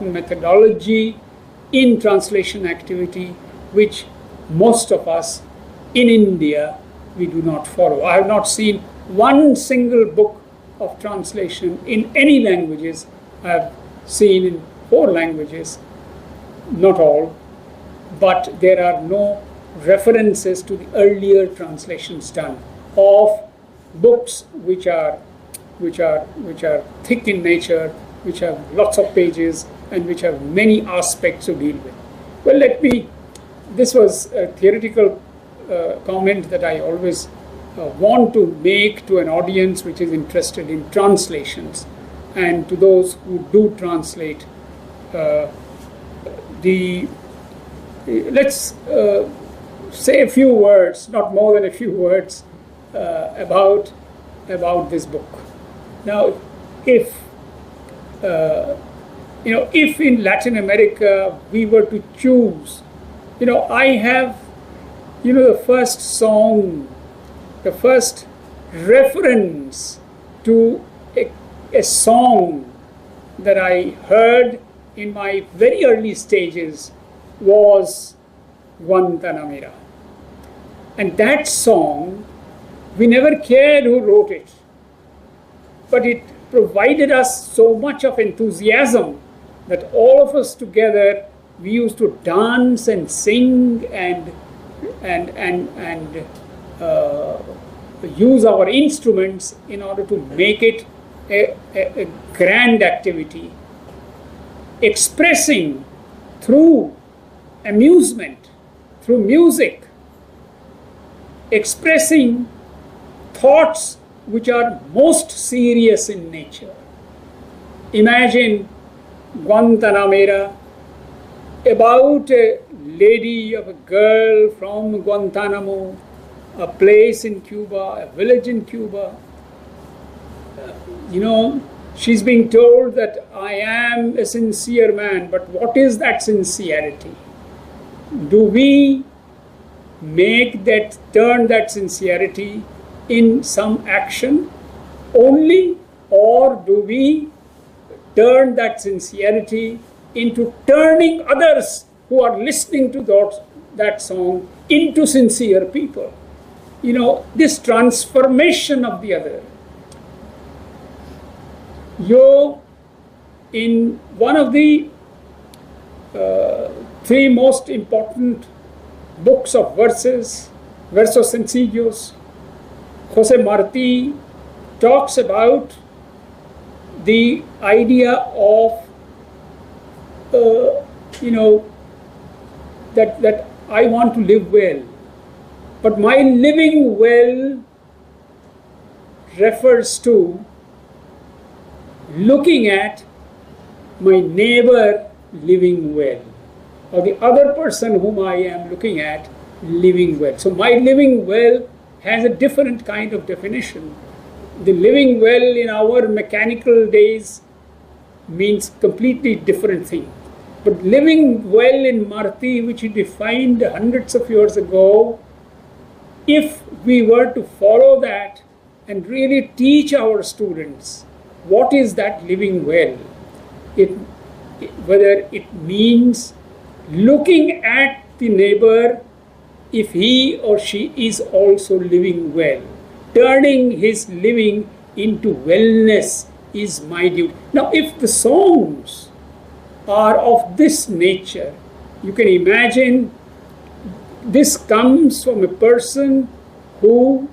methodology in translation activity, which most of us in India, we do not follow. I have not seen one single book of translation in any languages. I have seen in 4 languages, not all, but there are no references to the earlier translations done of books which are thick in nature, which have lots of pages, and which have many aspects to deal with. Well, this was a theoretical comment that I always want to make to an audience which is interested in translations, and to those who do translate. Let's say a few words, not more than a few words, about this book. Now, if in Latin America we were to choose, I have, the first song, the first reference to a song that I heard in my very early stages was Guantanamera. And that song, we never cared who wrote it, but it provided us so much of enthusiasm that all of us together, we used to dance and sing and use our instruments in order to make it a grand activity, expressing through amusement, through music, expressing thoughts which are most serious in nature. Imagine Guantanamera, about a lady, of a girl from Guantanamo, a place in Cuba, a village in Cuba. She's being told that I am a sincere man, but what is that sincerity? Do we turn that sincerity in some action only, or do we turn that sincerity into turning others who are listening to that song into sincere people? This transformation of the other. In one of the 3 most important books of verses, Versos Sencillos, José Martí talks about the idea of that I want to live well, but my living well refers to looking at my neighbor living well, or the other person whom I am looking at living well. So my living well has a different kind of definition. The living well in our mechanical days means completely different thing. But living well in Martí, which he defined hundreds of years ago, if we were to follow that and really teach our students what is that living well, whether it means looking at the neighbor if he or she is also living well, turning his living into wellness is my duty. Now, if the songs are of this nature, you can imagine this comes from a person who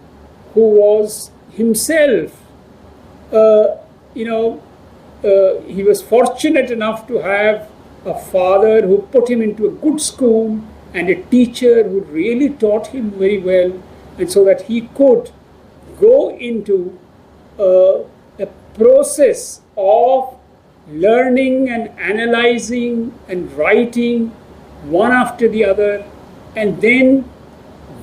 was himself, he was fortunate enough to have a father who put him into a good school and a teacher who really taught him very well, and so that he could go into a process of learning and analyzing and writing one after the other, and then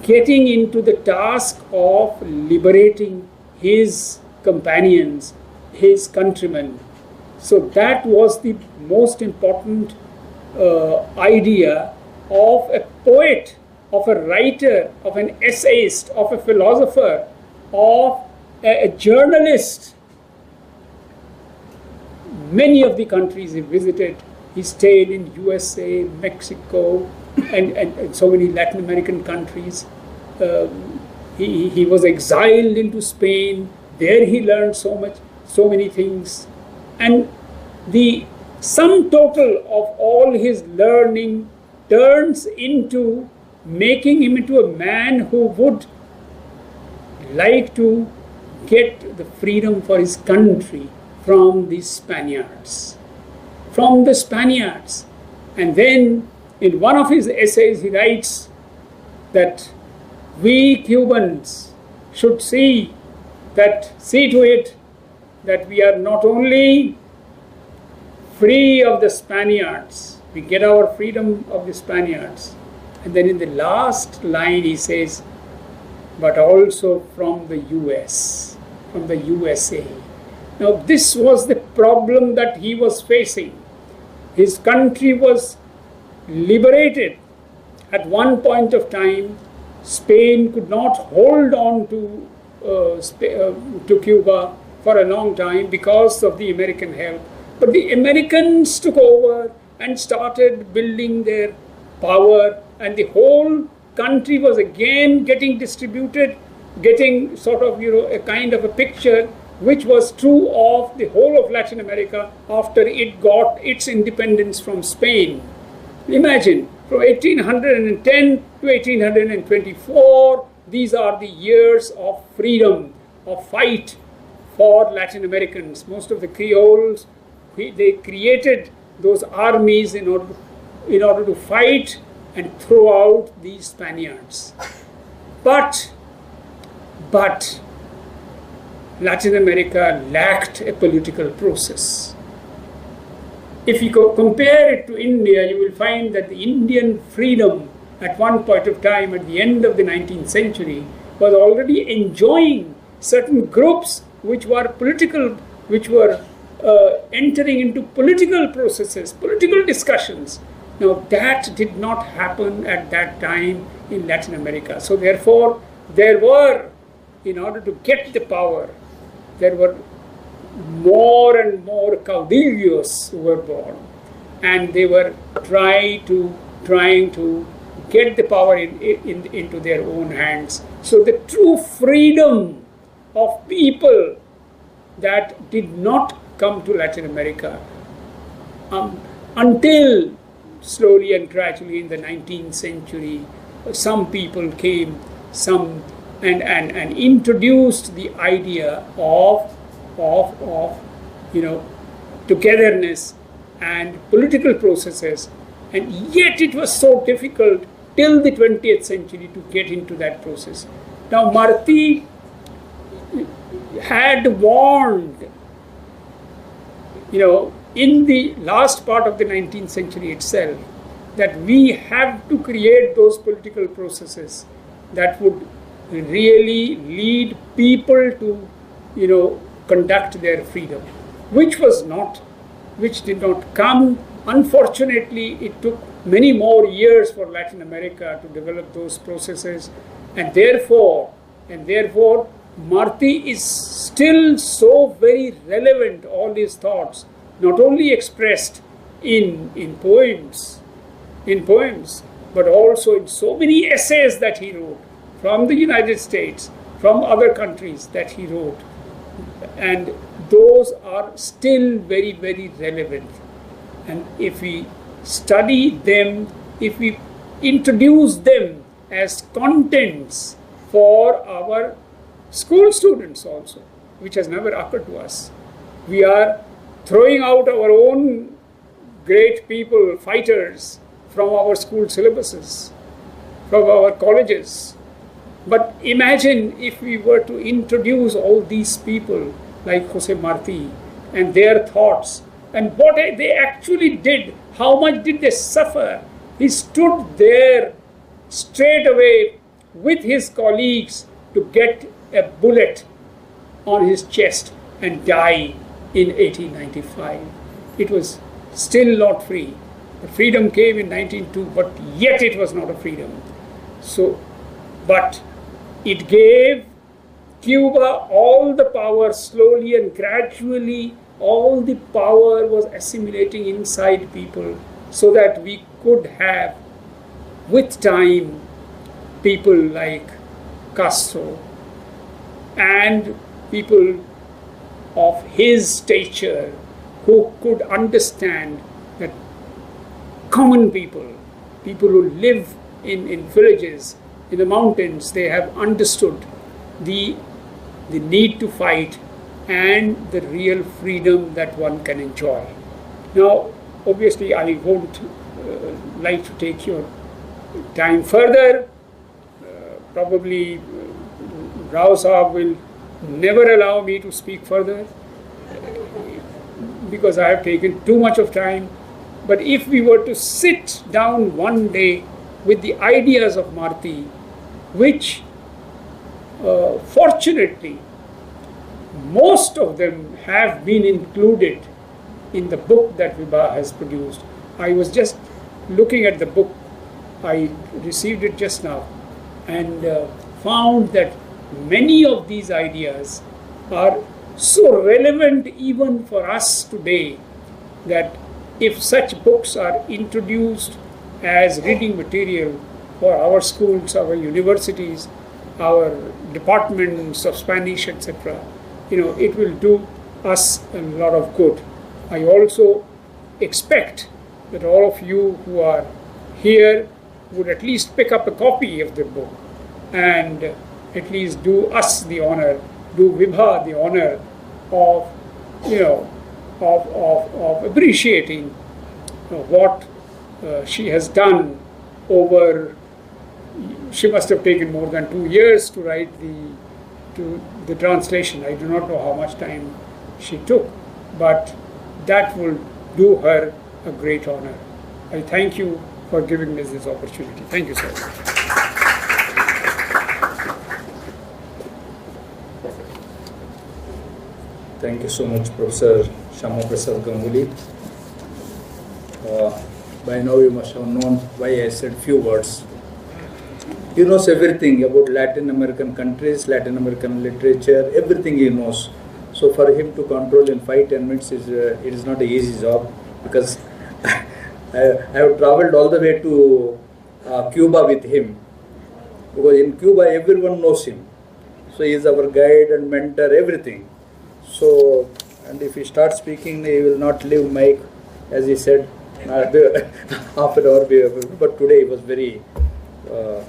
getting into the task of liberating his companions, his countrymen. So that was the most important idea of a poet, of a writer, of an essayist, of a philosopher, of a journalist. Many of the countries he visited, He stayed in USA, Mexico, and so many Latin American countries. He was exiled into Spain. There he learned so many things. And the sum total of all his learning turns into making him into a man who would like to get the freedom for his country from the Spaniards. From the Spaniards. And then in one of his essays he writes that we Cubans should see to it that we are not only free of the Spaniards, we get our freedom of the Spaniards. And then in the last line he says, but also from the US, from the USA. Now this was the problem that he was facing. His country was liberated. At one point of time, Spain could not hold on to Cuba for a long time because of the American help. But the Americans took over and started building their power, and the whole country was again getting distributed, getting sort of, a kind of a picture which was true of the whole of Latin America after it got its independence from Spain. Imagine, from 1810 to 1824, these are the years of freedom, of fight for Latin Americans. Most of the Creoles, they created those armies in order to fight and throw out these Spaniards. But Latin America lacked a political process. If you compare it to India, you will find that the Indian freedom at one point of time, at the end of the 19th century, was already enjoying certain groups which were political, which were entering into political processes, political discussions. Now that did not happen at that time in Latin America. So therefore, there were, in order to get the power, there were more and more caudillos who were born, and they were trying to get the power into their own hands. So the true freedom of people that did not come to Latin America until slowly and gradually in the 19th century, some people came, and introduced the idea of togetherness and political processes, and yet it was so difficult till the 20th century to get into that process. Now Martí had warned, in the last part of the 19th century itself, that we have to create those political processes that would really lead people to, conduct their freedom, which did not come. Unfortunately, it took many more years for Latin America to develop those processes, and therefore, Martí is still so very relevant. All his thoughts, not only expressed in poems, but also in so many essays that he wrote from the United States, from other countries that he wrote. And those are still very, very relevant. And if we study them, if we introduce them as contents for our school students also, which has never occurred to us, we are throwing out our own great people, fighters, from our school syllabuses, from our colleges. But imagine if we were to introduce all these people like José Martí and their thoughts and what they actually did, how much did they suffer. He stood there straight away with his colleagues to get a bullet on his chest and die in 1895. It was still not free. The freedom came in 1902, but yet it was not a freedom. But it gave Cuba all the power slowly and gradually all the power was assimilating inside people, so that we could have, with time, people like Castro and people of his stature who could understand that common people, people who live in villages, in the mountains, they have understood the need to fight and the real freedom that one can enjoy. Now, obviously, I won't like to take your time further. Probably Rao Saab will never allow me to speak further because I have taken too much of time. But if we were to sit down one day with the ideas of Marti, which fortunately most of them have been included in the book that Vibha has produced. I was just looking at the book, I received it just now, and found that many of these ideas are so relevant even for us today that if such books are introduced as reading material for our schools, our universities, our departments of Spanish, etc., it will do us a lot of good. I also expect that all of you who are here would at least pick up a copy of the book and at least do us the honor, do Vibha the honor of, of appreciating what she has done over. She must have taken more than 2 years to write the translation. I do not know how much time she took, but that will do her a great honor. I thank you for giving me this opportunity. Thank you, sir. Thank you so much, Professor Shama Prasad Ganguly. By now you must have known why I said few words. He knows everything about Latin American countries, Latin American literature, everything he knows. So for him to control in 5-10 minutes it is not an easy job, because I have traveled all the way to Cuba with him, because in Cuba everyone knows him. So he is our guide and mentor, everything. So, and if he starts speaking, he will not leave mic, as he said, half an hour. But today he was very.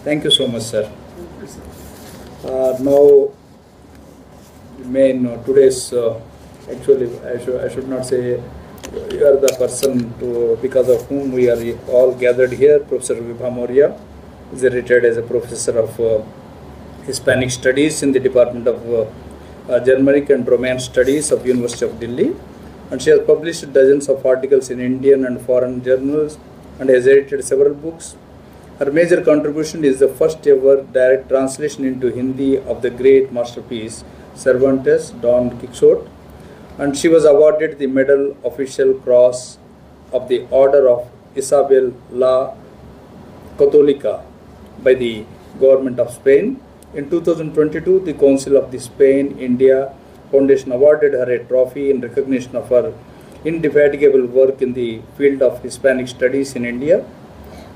Thank you so much, sir. Now, today's actually I should not say you are the person because of whom we are all gathered here. Professor Vibha Maurya is retired as a professor of Hispanic Studies in the Department of Germanic and Romance Studies of University of Delhi, and she has published dozens of articles in Indian and foreign journals and has edited several books. Her major contribution is the first ever direct translation into Hindi of the great masterpiece Cervantes' Don Quixote, and she was awarded the Medal Official Cross of the Order of Isabel la Católica by the government of Spain. In 2022, the Council of the Spain-India Foundation awarded her a trophy in recognition of her indefatigable work in the field of Hispanic studies in India.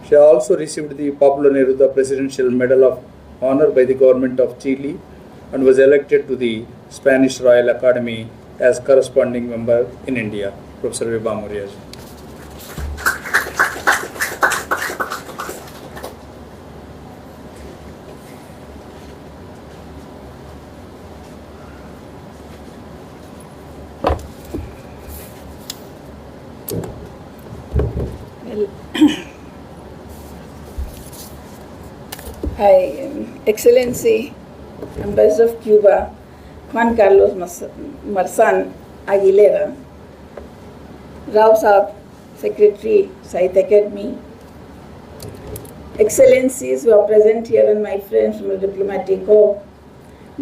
She also received the Pablo Neruda Presidential Medal of Honor by the government of Chile and was elected to the Spanish Royal Academy as corresponding member in India. Professor Vibha Maurya. Hi, Excellency, Ambassador of Cuba, Juan Carlos Marzan Aguilera, Rao Saab, Secretary, Sahitya Akademi, Excellencies who are present here and my friends from the Diplomatic Corps,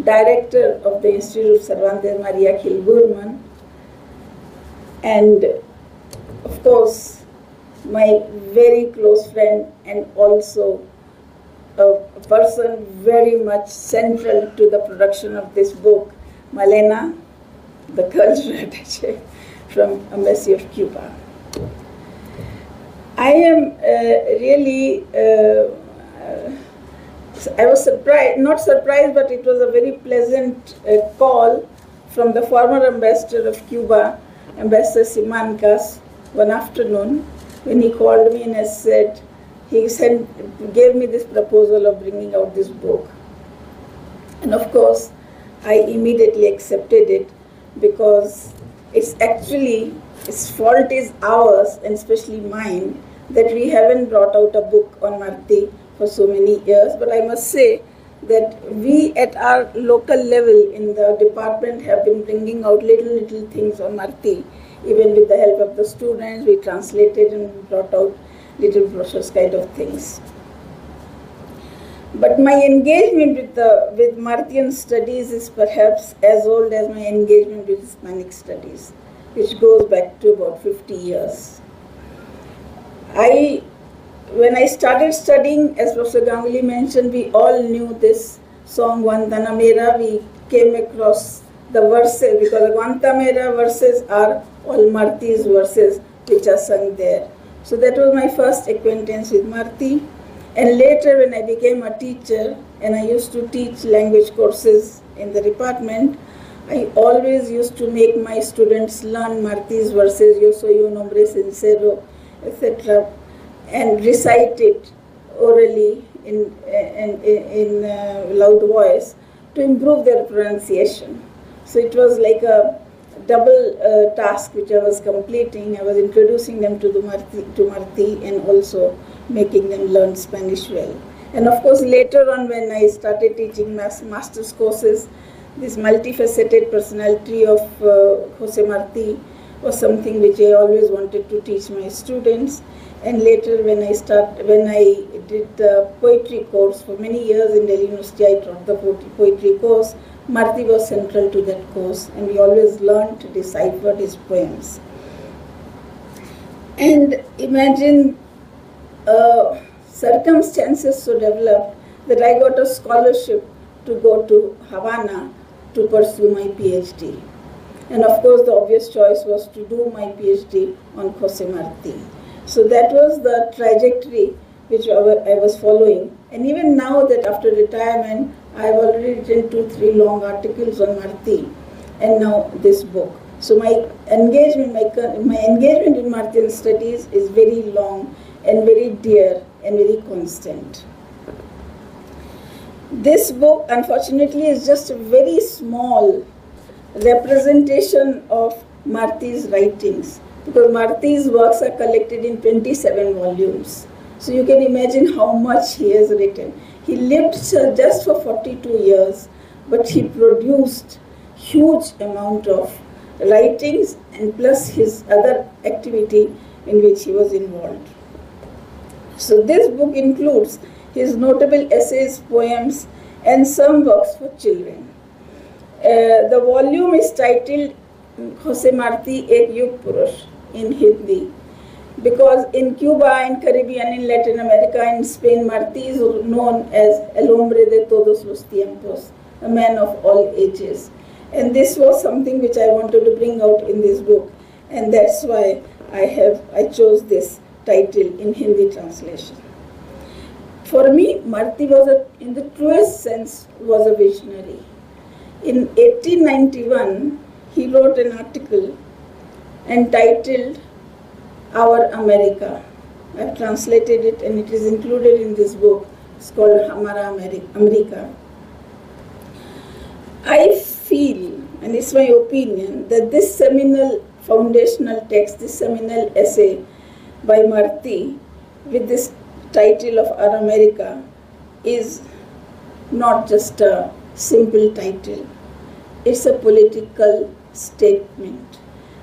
Director of the Institute of Cervantes, Maria Gil-Burman, and of course, my very close friend and also a person very much central to the production of this book, Malena, the cultural attaché, from Embassy of Cuba. I am really, I was surprised, not surprised, but it was a very pleasant call from the former ambassador of Cuba, Ambassador Simancas, one afternoon, when he called me and I said, he gave me this proposal of bringing out this book. And of course, I immediately accepted it because it's actually, its fault is ours, and especially mine, that we haven't brought out a book on Marti for so many years. But I must say that we at our local level in the department have been bringing out little things on Marti. Even with the help of the students, we translated and brought out little brochures kind of things. But my engagement with Martian studies is perhaps as old as my engagement with Hispanic studies, which goes back to about 50 years. When I started studying, as Professor Ganguly mentioned, we all knew this song Guantanamera. We came across the verses, because the Guantanamera verses are all Marti's verses which are sung there. So that was my first acquaintance with Marti. And later when I became a teacher and I used to teach language courses in the department, I always used to make my students learn Marti's verses, Yo soy un hombre sincero, etc., and recite it orally in loud voice to improve their pronunciation. So it was like a double task which I was completing. I was introducing them to Marti and also making them learn Spanish well. And of course later on when I started teaching master's courses, this multifaceted personality of José Martí was something which I always wanted to teach my students. And later when I did the poetry course for many years in Delhi University, I taught the poetry course. Marti was central to that course, and we always learned to decipher his poems. And imagine circumstances so developed that I got a scholarship to go to Havana to pursue my PhD. And of course the obvious choice was to do my PhD on José Martí. So that was the trajectory which I was following. And even now that after retirement, I have already written 2-3 long articles on Marti, and now this book. So my engagement in Martian studies is very long and very dear and very constant. This book, unfortunately, is just a very small representation of Marti's writings, because Marti's works are collected in 27 volumes. So you can imagine how much he has written. He lived just for 42 years, but he produced huge amount of writings and plus his other activity in which he was involved. So this book includes his notable essays, poems, and some works for children. The volume is titled José Martí Ek Yugapurush in Hindi, because in Cuba, in Caribbean, in Latin America, in Spain, Martí is known as El Hombre de Todos los Tiempos, a man of all ages. And this was something which I wanted to bring out in this book, and that's why I chose this title in Hindi translation. For me, Martí was in the truest sense was a visionary. In 1891, he wrote an article entitled Our America. I've translated it and it is included in this book. It's called Hamara America. I feel, and it's my opinion, that this seminal foundational text, this seminal essay by Martí with this title of Our America is not just a simple title. It's a political statement,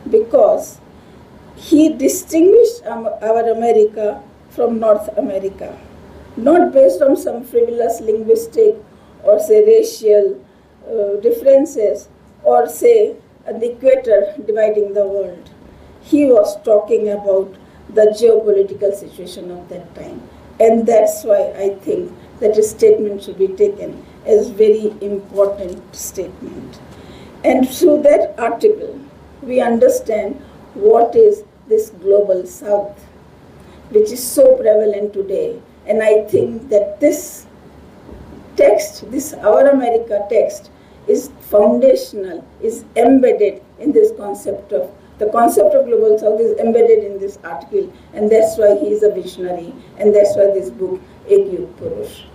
because he distinguished our America from North America, not based on some frivolous linguistic or say racial differences or say an equator dividing the world. He was talking about the geopolitical situation of that time, and that's why I think that a statement should be taken as very important statement. And through that article, we understand what is this global south, which is so prevalent today. And I think that this text, this Our America text, is foundational, is embedded in this concept of, the concept of global south is embedded in this article, and that's why he is a visionary, and that's why this book, Yugapurush.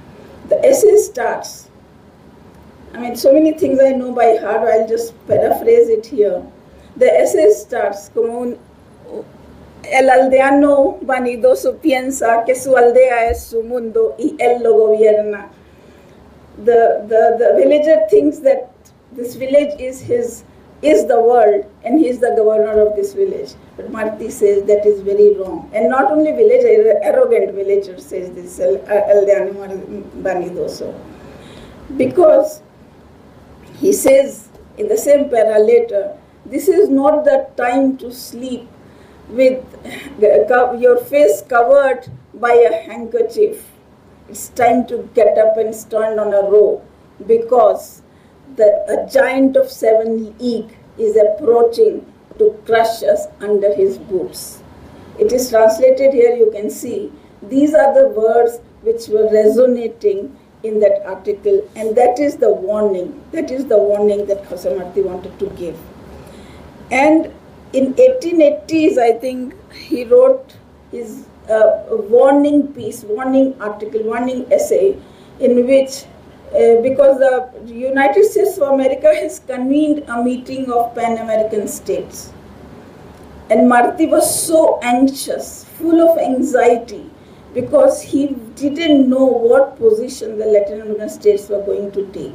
The essay starts, I mean, so many things I know by heart, I'll just paraphrase it here. The essay starts como el aldeano vanidoso piensa que su aldea es su mundo y él lo gobierna. The villager thinks that this village is the world and he is the governor of this village. But Martí says that is very wrong. And not only villager, arrogant villager says this, aldeano vanidoso. Because he says in the same para later, this is not the time to sleep with your face covered by a handkerchief. It's time to get up and stand on a row, because a giant of 7 leagues is approaching to crush us under his boots. It is translated here, you can see. These are the words which were resonating in that article, and that is the warning. That is the warning that José Martí wanted to give. And in 1880s, I think, he wrote his warning piece, warning article, warning essay, in which, because the United States of America has convened a meeting of Pan-American states. And Martí was so anxious, full of anxiety, because he didn't know what position the Latin American states were going to take.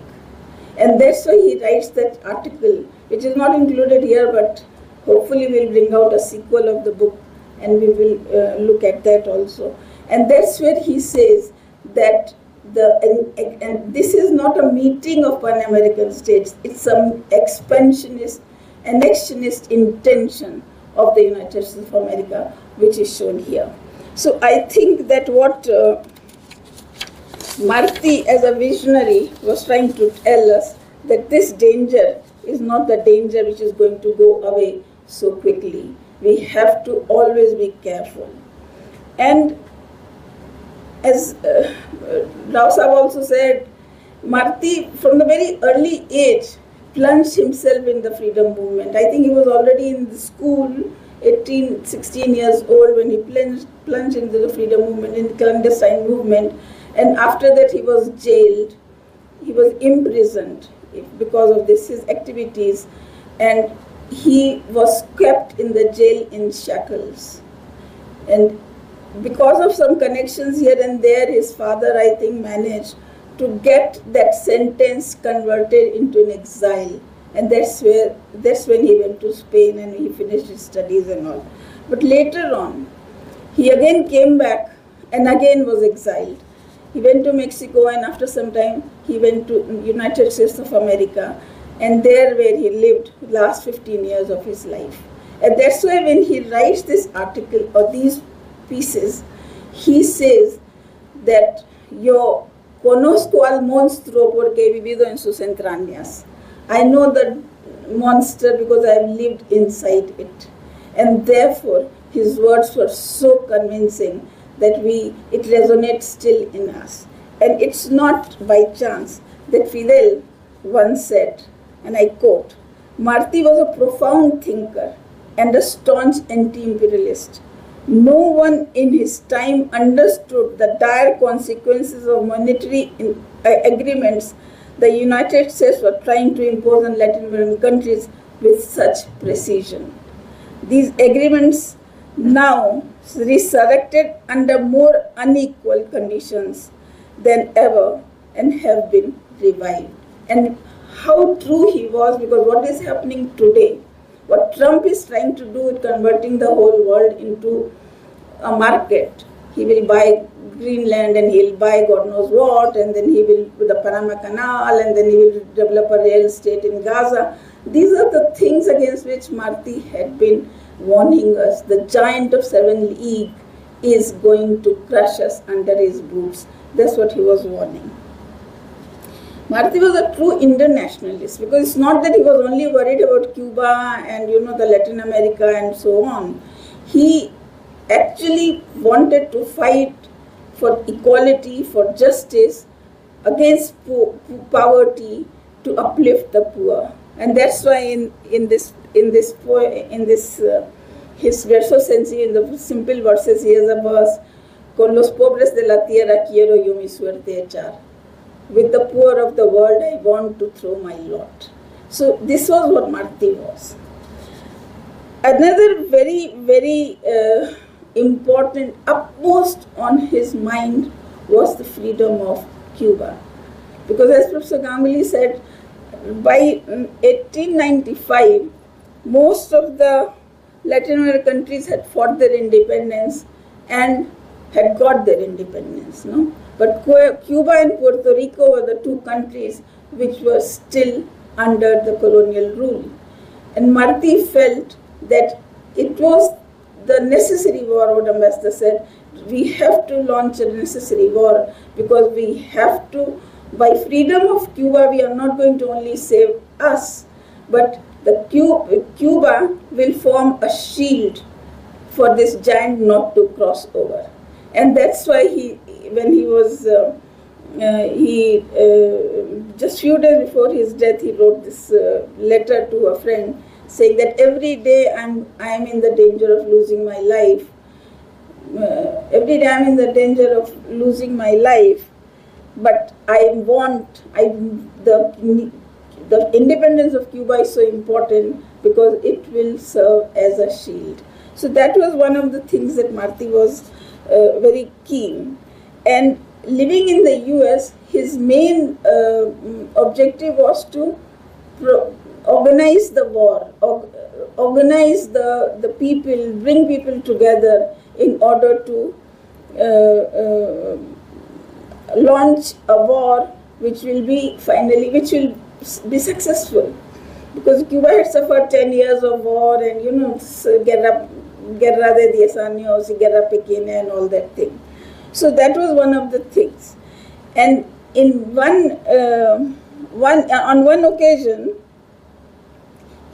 And that's why he writes that article, which is not included here, but hopefully we'll bring out a sequel of the book and we will look at that also. And that's where he says that and this is not a meeting of Pan-American states, it's some expansionist, annexionist intention of the United States of America, which is shown here. So I think that what Martí as a visionary was trying to tell us, that this danger is not the danger which is going to go away so quickly. We have to always be careful. And as Rao Sahab also said, Martí from the very early age plunged himself in the freedom movement. I think he was already in the school, 16 years old, when he plunged into the freedom movement, in the clandestine movement. And after that he was jailed, he was imprisoned because of his activities, and he was kept in the jail in shackles. And because of some connections here and there, his father, I think, managed to get that sentence converted into an exile. And that's when he went to Spain and he finished his studies and all. But later on, he again came back and again was exiled. He went to Mexico, and after some time he went to United States of America, and there where he lived the last 15 years of his life. And that's why when he writes this article or these pieces, he says that yo conozco al monstruo porque he vivido en sus entrañas. I know the monster because I have lived inside it. And therefore his words were so convincing that it resonates still in us. And it's not by chance that Fidel once said, and I quote, Martí was a profound thinker and a staunch anti-imperialist. No one in his time understood the dire consequences of monetary agreements the United States were trying to impose on Latin American countries with such precision. These agreements now resurrected under more unequal conditions than ever and have been revived. And how true he was, because what is happening today, what Trump is trying to do is converting the whole world into a market. He will buy Greenland and he'll buy God knows what, and then he will do the Panama Canal, and then he will develop a real estate in Gaza. These are the things against which Martí had been warning us. The giant of 7 leagues is going to crush us under his boots. That's what he was warning. Martí was a true internationalist, because it's not that he was only worried about Cuba and the Latin America and so on. He actually wanted to fight for equality, for justice, against poverty, to uplift the poor. And that's why his verso sencillo, in the simple verses, he has a verse, con los pobres de la tierra quiero yo mi suerte echar. With the poor of the world I want to throw my lot. So this was what Martí was. Another very, very important, upmost on his mind, was the freedom of Cuba. Because as Professor Ganguly said, by 1895, most of the Latin American countries had fought their independence and had got their independence. No? But Cuba and Puerto Rico were the two countries which were still under the colonial rule. And Martí felt that it was the necessary war, what Ambassador said. We have to launch a necessary war, because we have to, by freedom of Cuba, we are not going to only save us, but the Cuba will form a shield for this giant not to cross over. And that's why just few days before his death, he wrote this letter to a friend saying that every day I am in the danger of losing my life. Every day I am in the danger of losing my life, but the independence of Cuba is so important because it will serve as a shield. So that was one of the things that Martí was very keen. And living in the US, his main objective was to organize the war, organize the people, bring people together in order to launch a war which will be successful. Because Cuba had suffered 10 years of war and, guerra de 10 años, guerra pequeña and all that thing. So that was one of the things. And on one occasion,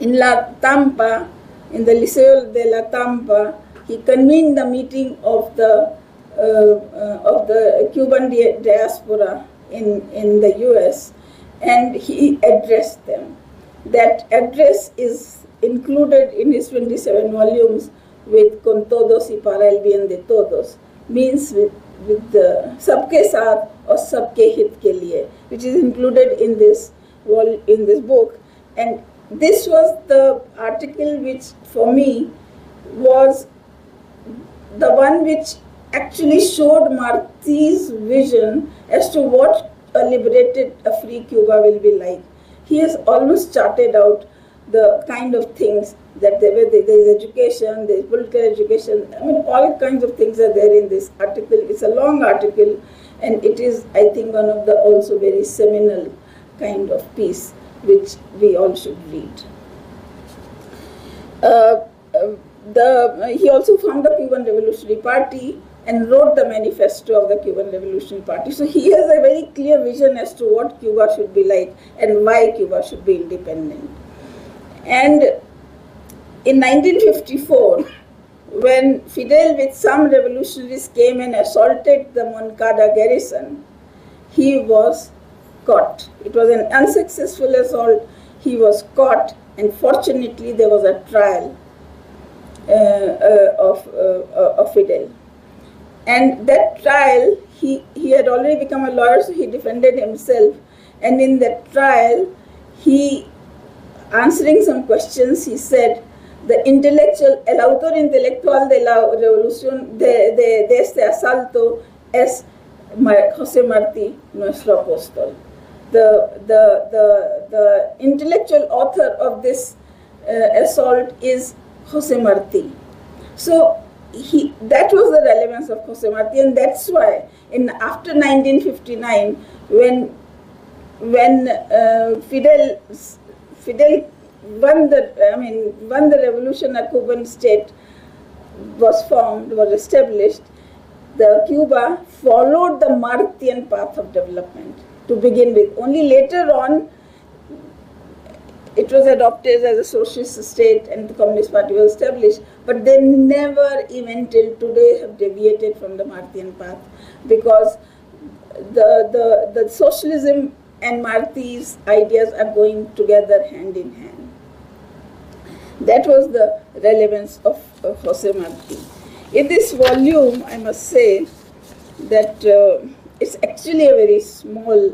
in La Tampa, in the Liceo de La Tampa, he convened the meeting of the Cuban diaspora in the US, and he addressed them. That address is included in his 27 volumes with Con todos y para el bien de todos, means with the sabke saath or sabke hit ke liye, which is included in this book. And this was the article which, for me, was the one which actually showed Martí's vision as to what a liberated, a free Cuba will be like. He has almost charted out the kind of things that there is education, there is political education. I mean, all kinds of things are there in this article. It's a long article, and it is, I think, one of the also very seminal kind of piece which we all should read. He also formed the Cuban Revolutionary Party and wrote the manifesto of the Cuban Revolutionary Party. So he has a very clear vision as to what Cuba should be like and why Cuba should be independent. And in 1954, when Fidel with some revolutionaries came and assaulted the Moncada garrison, he was caught. It was an unsuccessful assault. He was caught, and fortunately there was a trial of Fidel. And that trial, he had already become a lawyer, so he defended himself. And in that trial, answering some questions, he said, el autor intelectual de la revolución de este asalto es José Martí, nuestro apóstol. The intellectual author of this assault is José Martí. So that was the relevance of José Martí, and that's why after 1959, when Fidel won the revolution, a Cuban state was established, the Cuba followed the Martian path of development. to begin with. Only later on, it was adopted as a socialist state and the Communist Party was established, but they never even till today have deviated from the Martian path, because the socialism and Marti's ideas are going together hand in hand. That was the relevance of José Martí. In this volume, I must say that it's actually a very small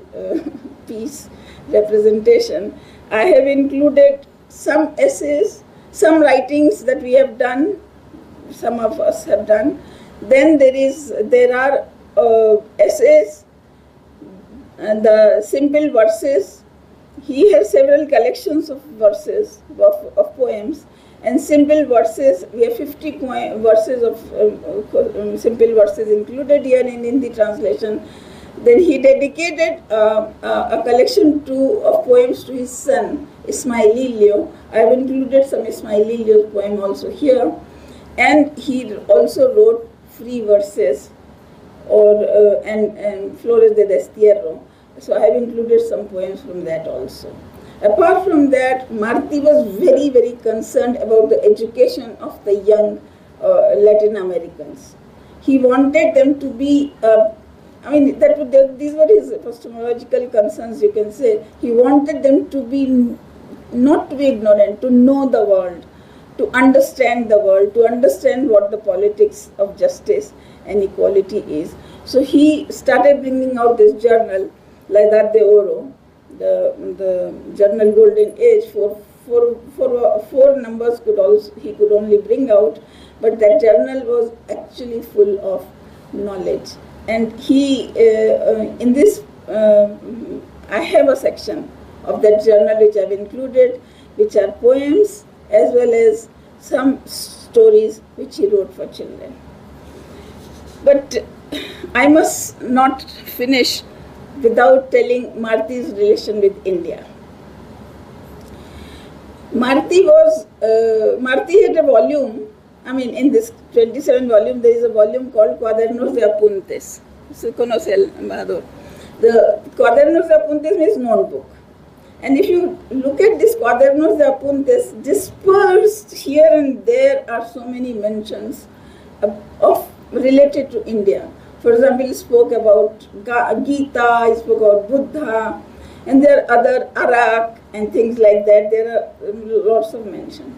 piece, representation. I have included some essays, some writings that we have done, some of us have done. Then there are essays, and the simple verses. He has several collections of verses, of poems, and simple verses. We have 50 verses of simple verses included here in Hindi translation. Then he dedicated a collection of poems to his son, Ismailillo. I have included some Ismailillo's poem also here. And he also wrote free verses and Flores de Destierro. So I have included some poems from that also. Apart from that, Martí was very, very concerned about the education of the young Latin Americans. He wanted them to be these were his epistemological concerns, you can say. He wanted them to be, not to be ignorant, to know the world, to understand the world, to understand what the politics of justice and equality is. So he started bringing out this journal, La Edad de Oro, the journal Golden Age. Four numbers he could only bring out, but that journal was actually full of knowledge. And he, in this, I have a section of that journal which I've included, which are poems as well as some stories which he wrote for children. But I must not finish without telling Martí's relation with India. Martí had a volume. In this 27 volume, there is a volume called Cuadernos de Apuntes. Se conoce el embajador. The Cuadernos de Apuntes means notebook. And if you look at this Cuadernos de Apuntes, dispersed here and there are so many mentions related to India. For example, he spoke about Gita, he spoke about Buddha, and there are other Arak and things like that. There are lots of mentions.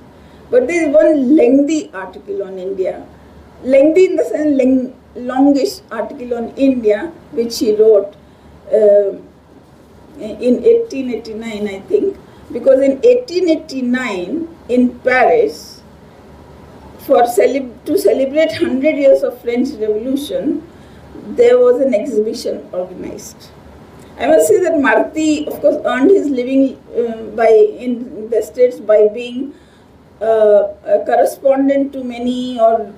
But there is one lengthy article on India, lengthy in the sense longish article on India, which he wrote in 1889, I think, because in 1889 in Paris, to celebrate 100 years of French Revolution, there was an exhibition organized. I must say that Martí, of course, earned his living in the States by being a correspondent to many or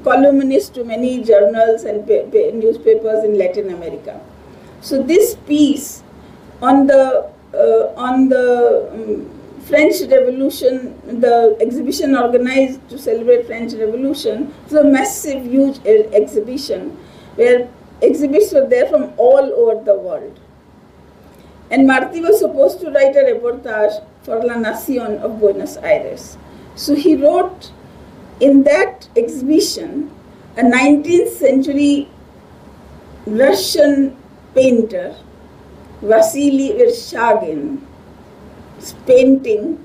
columnist to many journals and newspapers in Latin America. So this piece on the French Revolution, the exhibition organized to celebrate French Revolution, was a massive, huge exhibition where exhibits were there from all over the world. And Martí was supposed to write a reportage for La Nación of Buenos Aires. So he wrote in that exhibition a 19th century Russian painter, Vasily Vershagin's painting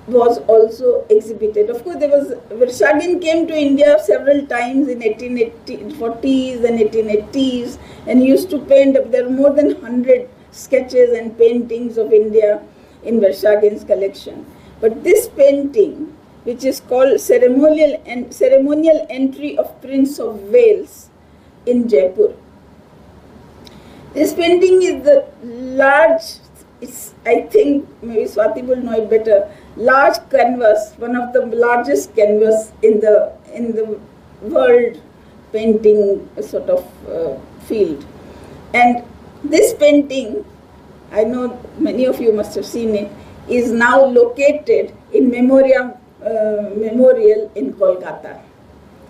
was also exhibited. Of course, Vershagin came to India several times in 1840s and 1880s and used to paint. There are more than 100 sketches and paintings of India in Vershagin's collection. But this painting, which is called Ceremonial Entry of Prince of Wales in Jaipur. This painting is the large, I think maybe Swati will know it better, large canvas, one of the largest canvas in the world painting sort of field. And this painting, I know many of you must have seen it, is now located in Memorial in Kolkata.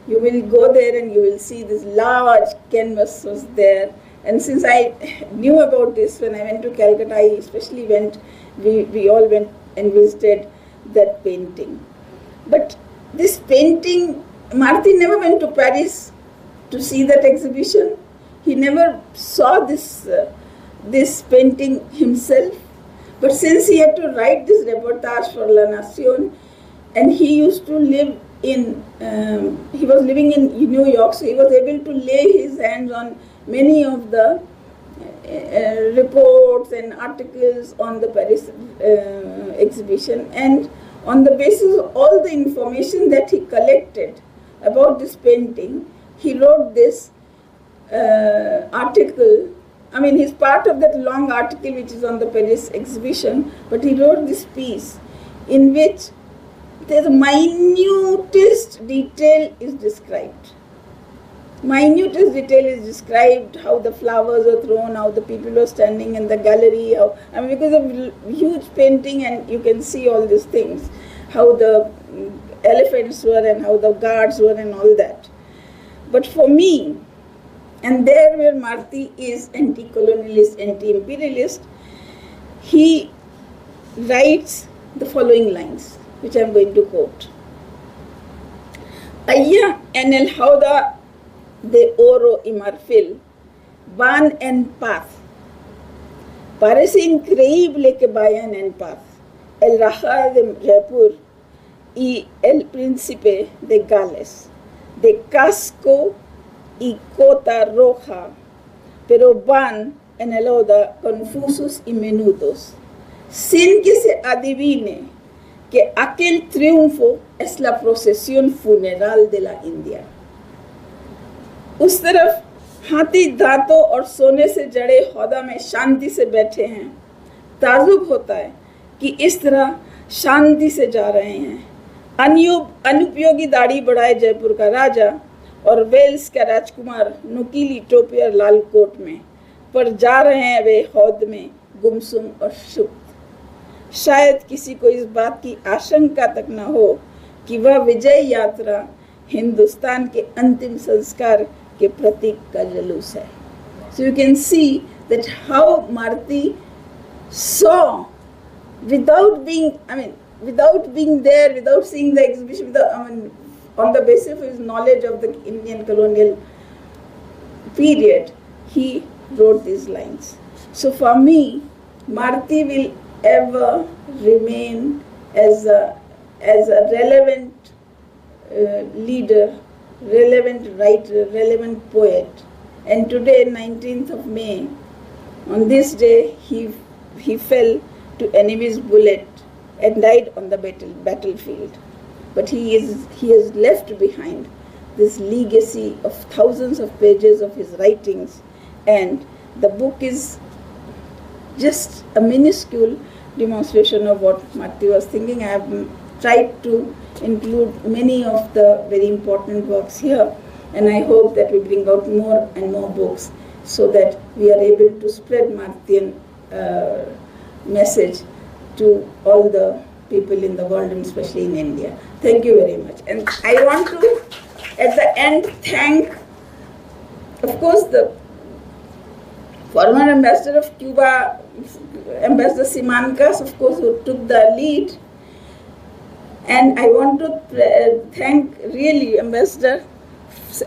You will go there and you will see this large canvas was there, And since I knew about this, when I went to Calcutta, I especially we all went and visited that painting. But this painting, Martí never went to Paris to see that exhibition. He never saw this painting himself. But since he had to write this reportage for La Nación, and he used to live he was living in New York, so he was able to lay his hands on many of the reports and articles on the Paris exhibition. And on the basis of all the information that he collected about this painting, he wrote this article. I mean, he's part of that long article which is on the Paris exhibition, but he wrote this piece in which the minutest detail is described. Minutest detail is described, how the flowers are thrown, how the people are standing in the gallery, because of huge painting, and you can see all these things, how the elephants were and how the guards were and all that. But for me, and there where Martí is anti-colonialist, anti-imperialist, he writes the following lines, which I am going to quote. Allá en el hauda de oro y marfil van en paz. Parece increíble que vayan en paz. El Rajá de Jaipur y el príncipe de Gales, de casco y cota roja, pero van en el hauda confusos y menudos, sin que se adivine que aquel triunfo es la procesión funeral de la India. उस तरफ हाथी दांतों और सोने से जड़े हौदा में शांति से बैठे हैं. ताजुब होता है कि इस तरह शांति से जा रहे हैं. अनुपयोगी दाढ़ी बढ़ाए जयपुर का राजा और वेल्स का राजकुमार नुकीली टोपी और लाल कोट में, पर जा रहे हैं वे हौद में गुमसुम और शुभ. शायद किसी को इस बात की आशंका तक न हो कि वह विजय यात्रा हिंदुस्तान के अंतिम संस्कार के प्रतीक का जुलूस है. So you can see that how Martí saw, without being there, without seeing the exhibition, on the basis of his knowledge of the Indian colonial period, he wrote these lines. So for me, Martí will ever remain as a relevant leader, relevant writer, relevant poet. And today, 19th of May, on this day, he fell to enemy's bullet and died on the battlefield. But he has left behind this legacy of thousands of pages of his writings, and the book is just a minuscule demonstration of what Martí was thinking. I have tried to include many of the very important works here, and I hope that we bring out more and more books so that we are able to spread Martian message to all the people in the world, and especially in India. Thank you very much. And I want to, at the end, thank, of course, the former ambassador of Cuba, Ambassador Simancas, of course, who took the lead. And I want to thank really, Ambassador,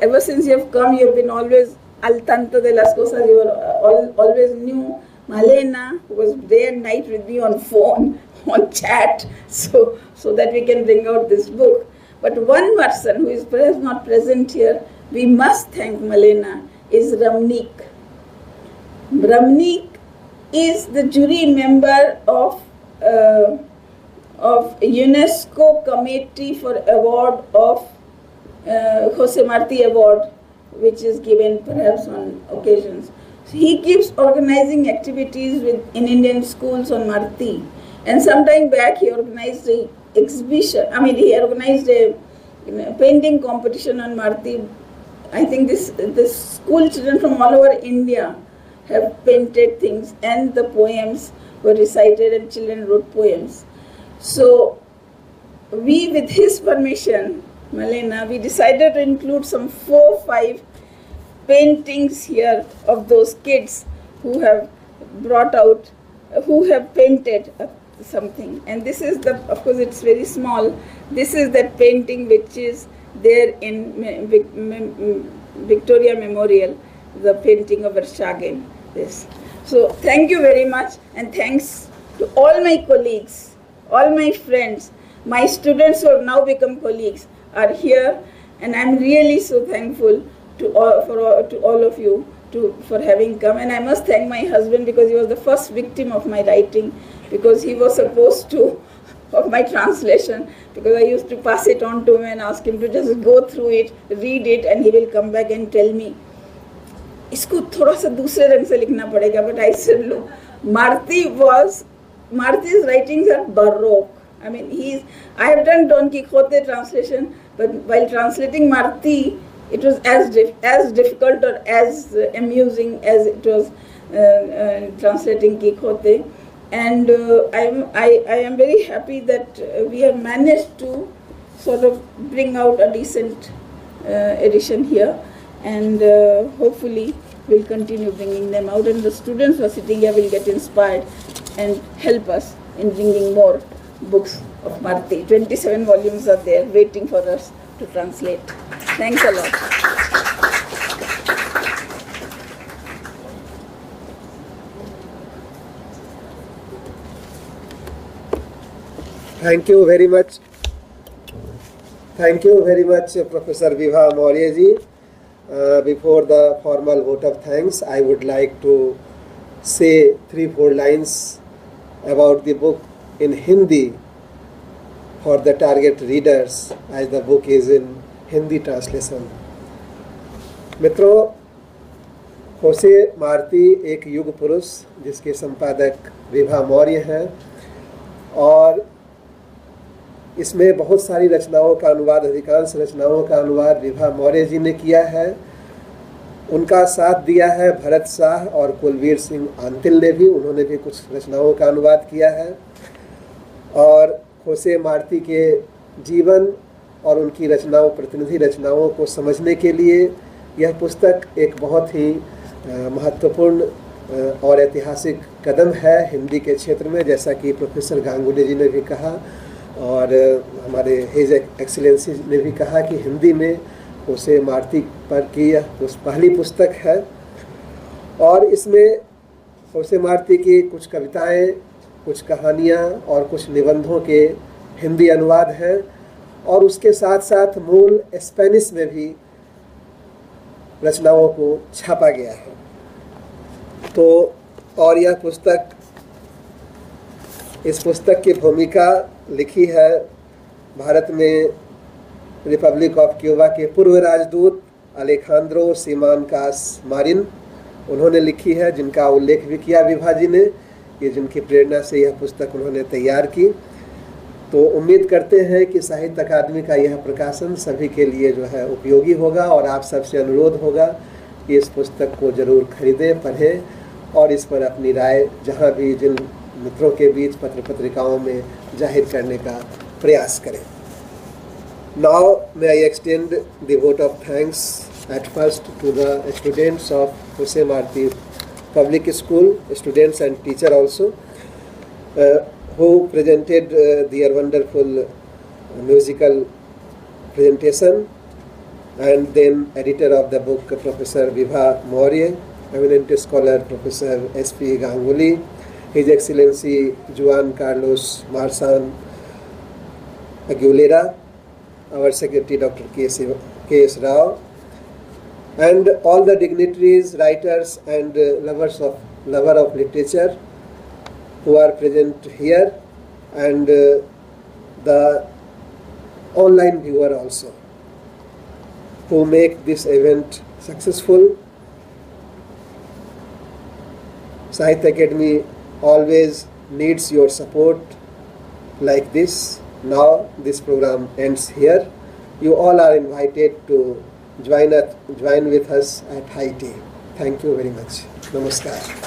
ever since you have come, you have been always al tanto de las cosas. You were always knew Malena, who was day and night with me on phone, on chat, so that we can bring out this book. But one person who is perhaps not present here, we must thank Malena, is Ramnik. Ramnik is the jury member of UNESCO Committee for Award of José Martí Award, which is given perhaps on occasions. So he keeps organizing activities in Indian schools on Martí. And some time back he organized an exhibition. He organized a painting competition on Martí. I think the school children from all over India have painted things, and the poems were recited and children wrote poems. So we, with his permission, Malena, we decided to include some 4 or 5 paintings here of those kids who have brought out, who have painted something. And this is the, of course it's very small, this is that painting which is there in Victoria Memorial, the painting of Vershagin. This. So thank you very much, and thanks to all my colleagues, all my friends, my students who have now become colleagues are here, and I'm really so thankful to all of you for having come. And I must thank my husband, because he was the first victim of my writing, because he was supposed to, of my translation, because I used to pass it on to him and ask him to just go through it, read it, and he will come back and tell me, इसको थोड़ा सा दूसरे रंग से लिखना पड़ेगा. But I said, look, Marty's writings are baroque. I mean, I have done Don Quixote translation, but while translating Marty, it was as difficult or as amusing as it was translating Quixote. And I am very happy that we have managed to sort of bring out a decent edition here, and hopefully we'll continue bringing them out, and the students who are sitting here will get inspired and help us in bringing more books of Marty. 27 volumes are there waiting for us to translate. Thanks a lot. Thank you very much. Thank you very much, Professor Vibha Maurya ji. Before the formal vote of thanks, I would like to say 3-4 lines about the book in Hindi for the target readers, as the book is in Hindi translation. मित्रों, होसे मार्ती एक युग पुरुष जिसके संपादक विभा मौर्य हैं, और इसमें बहुत सारी रचनाओं का अनुवाद, अधिकांश रचनाओं का अनुवाद विभा मौर्य जी ने किया है. उनका साथ दिया है भरत शाह और कुलवीर सिंह आंतिल ने भी, उन्होंने भी कुछ रचनाओं का अनुवाद किया है. और होसे मार्ती के जीवन और उनकी रचनाओं, प्रतिनिधि रचनाओं को समझने के लिए यह पुस्तक एक बहुत ही महत्वपूर्ण और ऐतिहासिक कदम है हिंदी के क्षेत्र में, जैसा कि प्रोफेसर गांगुली जी ने भी कहा और हमारे हिज एक्सीलेंसी ने भी कहा कि हिंदी में होसे मार्ती पर की यह पहली पुस्तक है. और इसमें होसे मार्ती की कुछ कविताएं, कुछ कहानियां और कुछ निबंधों के हिंदी अनुवाद हैं, और उसके साथ साथ मूल स्पेनिश में भी रचनाओं को छापा गया है. तो और यह पुस्तक, इस पुस्तक की भूमिका लिखी है भारत में रिपब्लिक ऑफ क्यूबा के पूर्व राजदूत अलेखांद्रो सिमानकास मारिन, उन्होंने लिखी है, जिनका उल्लेख भी किया विभा जी ने, ये जिनकी प्रेरणा से यह पुस्तक उन्होंने तैयार की. तो उम्मीद करते हैं कि साहित्य अकादमी का यह प्रकाशन सभी के लिए जो है उपयोगी होगा, और आप सबसे अनुरोध होगा कि इस पुस्तक को ज़रूर खरीदें, पढ़ें और इस पर अपनी राय जहाँ भी जिन मित्रों के बीच पत्र पत्रिकाओं में जाहिर करने का प्रयास करें. Now may I extend the vote of thanks at first to the students of José Martí Public School, students and teacher also, who presented their wonderful musical presentation, and then editor of the book Professor Vibha Maurya, eminent scholar Professor S.P. Ganguly, His Excellency Juan Carlos Marsan Aguilera, our Secretary Dr. K.S. Rao, and all the dignitaries, writers and lover of literature who are present here, and the online viewer also, who make this event successful. Sahitya Akademi always needs your support like this. Now this program ends here. You all are invited to join with us at high tea. Thank you very much. Namaskar.